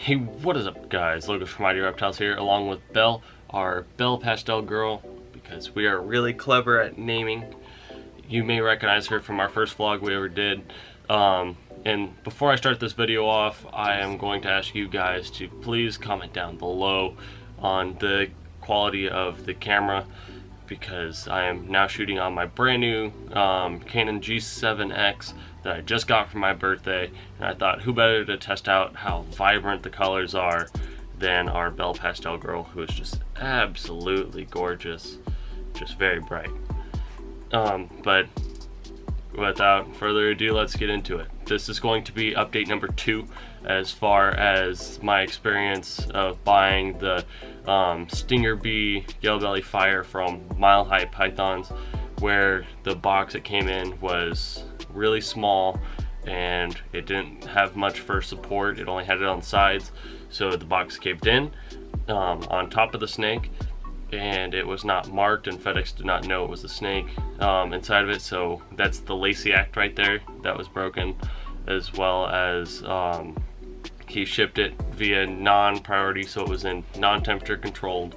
Hey, what is up guys? Logan from Mighty Reptiles here, along with Belle, our Belle Pastel girl, because we are really clever at naming. You may recognize her from our first vlog we ever did. And before I start this video off, I am going to ask you guys to please comment down below on the quality of the camera, because I am now shooting on my brand new Canon G7X that I just got for my birthday, and I thought who better to test out how vibrant the colors are than our Belle Pastel girl, who is just absolutely gorgeous, just very bright. But without further ado, let's get into it. This is going to be update number 2 as far as my experience of buying the Stinger Bee Yellow Belly Fire from Mile High Pythons, where the box it came in was really small and it didn't have much for support. It only had it on the sides, so the box caved in on top of the snake, and it was not marked, and FedEx did not know it was a snake inside of it. So that's the lacy act right there that was broken, as well as he shipped it via non-priority, so it was in non-temperature controlled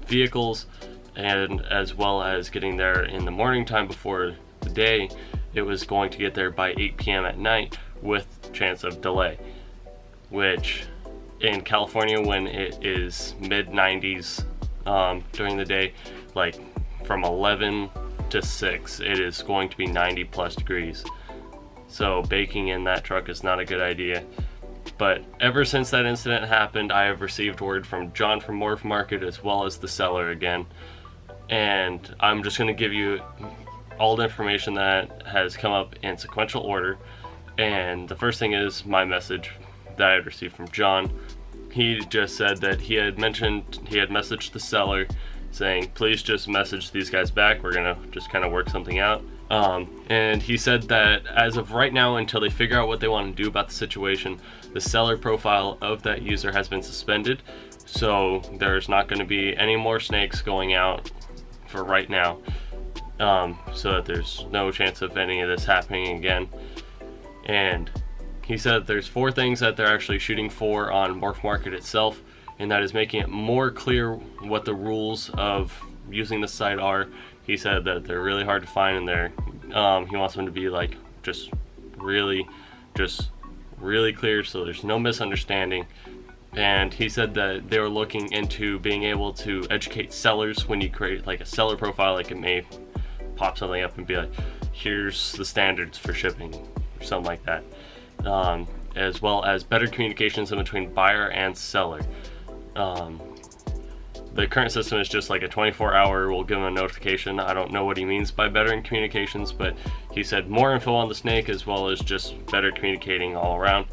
vehicles, and as well as getting there in the morning time before the day. It was going to get there by 8 p.m. at night with chance of delay, which in California, when it is mid-90s during the day, like from 11 to 6, it is going to be 90 plus degrees. So baking in that truck is not a good idea. But ever since that incident happened, I have received word from John from Morph Market, as well as the seller again, and I'm just going to give you all the information that has come up in sequential order. And the first thing is my message that I had received from John. He just said that he had messaged the seller saying, please just message these guys back, we're gonna just kind of work something out. And he said that as of right now, until they figure out what they want to do about the situation, the seller profile of that user has been suspended, so there's not going to be any more snakes going out for right now, so that there's no chance of any of this happening again. And he said there's 4 things that they're actually shooting for on Morph Market itself, and that is making it more clear what the rules of using the site are. He said that they're really hard to find in there. He wants them to be like just really clear, so there's no misunderstanding. And he said that they were looking into being able to educate sellers when you create like a seller profile, like it may pop something up and be like, here's the standards for shipping or something like that, as well as better communications in between buyer and seller. The current system is just like a 24-hour, we'll give him a notification. I don't know what he means by better in communications, but he said more info on the snake, as well as just better communicating all around.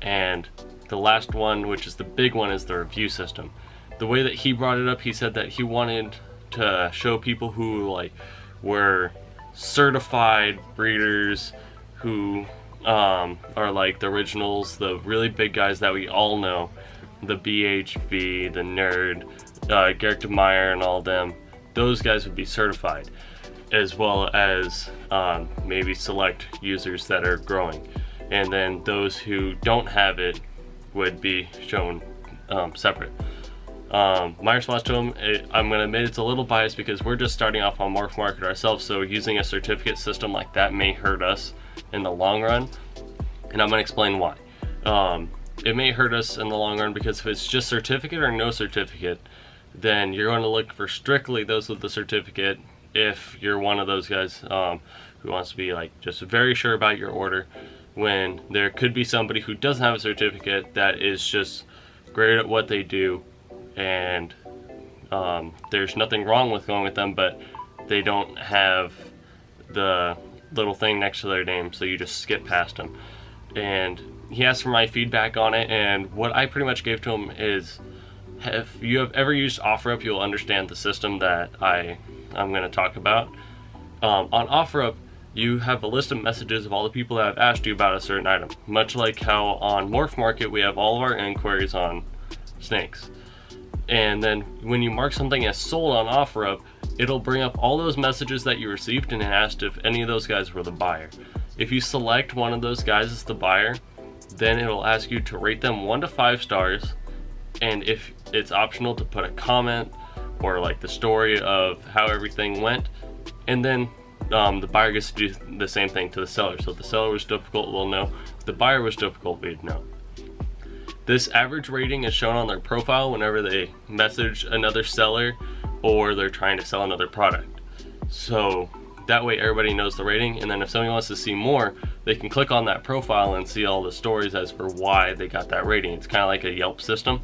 And the last one, which is the big one, is the review system. The way that he brought it up, he said that he wanted to show people who like were certified breeders, who are like the originals, the really big guys that we all know, the BHB, the Nerd, Garrick DeMeyer and all them. Those guys would be certified, as well as maybe select users that are growing, and then those who don't have it would be shown separate. My response to him, I'm going to admit it's a little biased because we're just starting off on Morph Market ourselves, so using a certificate system like that may hurt us in the long run, and I'm going to explain why. It may hurt us in the long run because if it's just certificate or no certificate, then you're going to look for strictly those with the certificate if you're one of those guys who wants to be like just very sure about your order, when there could be somebody who doesn't have a certificate that is just great at what they do, and there's nothing wrong with going with them, but they don't have the little thing next to their name, so you just skip past them. And he asked for my feedback on it, and what I pretty much gave to him is, if you have ever used OfferUp, you'll understand the system that I'm going to talk about. On OfferUp, you have a list of messages of all the people that have asked you about a certain item, much like how on Morph Market we have all of our inquiries on snakes. And then when you mark something as sold on OfferUp, it'll bring up all those messages that you received and asked if any of those guys were the buyer. If you select one of those guys as the buyer, Then it'll ask you to rate them 1 to 5 stars, and if it's optional to put a comment or like the story of how everything went, and then the buyer gets to do the same thing to the seller. So if the seller was difficult, we'll know. If the buyer was difficult, we'd know. This average rating is shown on their profile whenever they message another seller or they're trying to sell another product. So that way everybody knows the rating, and then if somebody wants to see more, they can click on that profile and see all the stories as for why they got that rating. It's kind of like a Yelp system,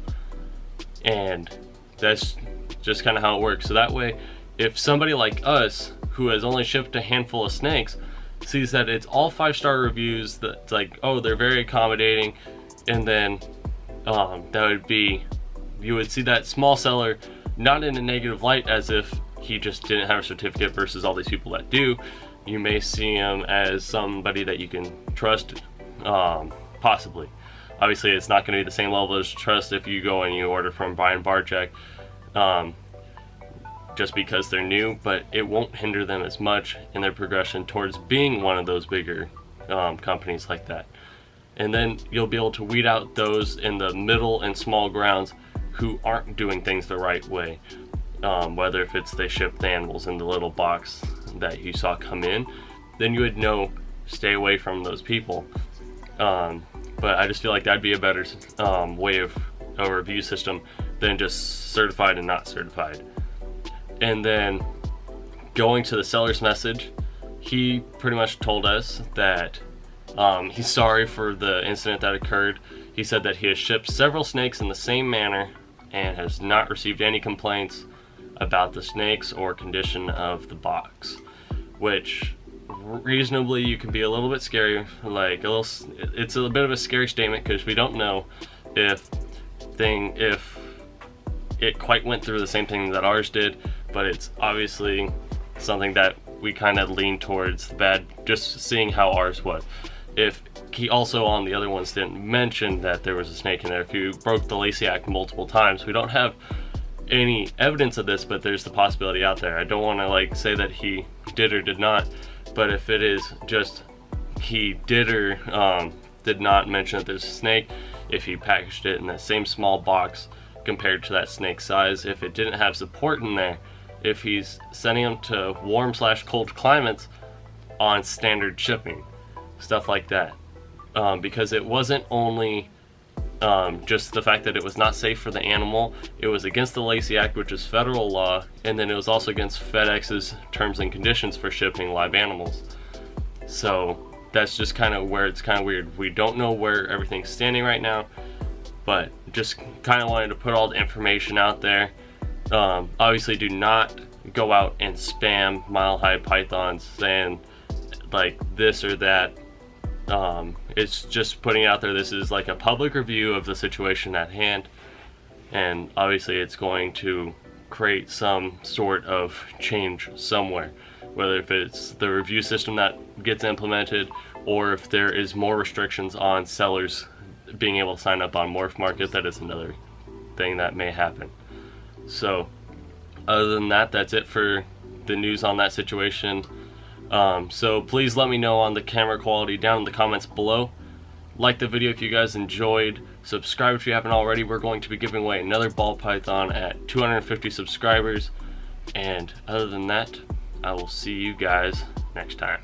and that's just kind of how it works. So that way, if somebody like us who has only shipped a handful of snakes sees that it's all 5-star reviews, that's like, oh, they're very accommodating, and then that would be, you would see that small seller not in a negative light as if he just didn't have a certificate versus all these people that do. You may see him as somebody that you can trust, possibly. Obviously it's not going to be the same level as trust if you go and you order from Brian Barczyk, just because they're new, but it won't hinder them as much in their progression towards being one of those bigger companies like that. And then you'll be able to weed out those in the middle and small grounds who aren't doing things the right way. Whether if it's they ship the animals in the little box that you saw come in, then you would know, stay away from those people. But I just feel like that'd be a better way of a review system than just certified and not certified. And then going to the seller's message, he pretty much told us that he's sorry for the incident that occurred. He said that he has shipped several snakes in the same manner and has not received any complaints about the snakes or condition of the box, which reasonably you can be a little bit scary, like it's a bit of a scary statement, because we don't know if it quite went through the same thing that ours did, but it's obviously something that we kind of lean towards bad, just seeing how ours was. If he also on the other ones didn't mention that there was a snake in there, if you broke the Lacey Act multiple times, we don't have any evidence of this, but there's the possibility out there. I don't want to like say that he did or did not, but if it is just he did or did not mention that there's a snake, if he packaged it in the same small box compared to that snake size, if it didn't have support in there, if he's sending them to warm/cold climates on standard shipping, stuff like that, because it wasn't only just the fact that it was not safe for the animal, it was against the Lacey Act, which is federal law, and then it was also against FedEx's terms and conditions for shipping live animals. So that's just kind of where it's kind of weird. We don't know where everything's standing right now, but just kind of wanted to put all the information out there. Obviously do not go out and spam Mile High Pythons saying like this or that. It's just putting out there, this is like a public review of the situation at hand, and obviously it's going to create some sort of change somewhere, whether if it's the review system that gets implemented or if there is more restrictions on sellers being able to sign up on Morph Market. That is another thing that may happen. So other than that, that's it for the news on that situation. So please let me know on the camera quality down in the comments below. Like the video if you guys enjoyed. Subscribe if you haven't already. We're going to be giving away another ball python at 250 subscribers. And other than that, I will see you guys next time.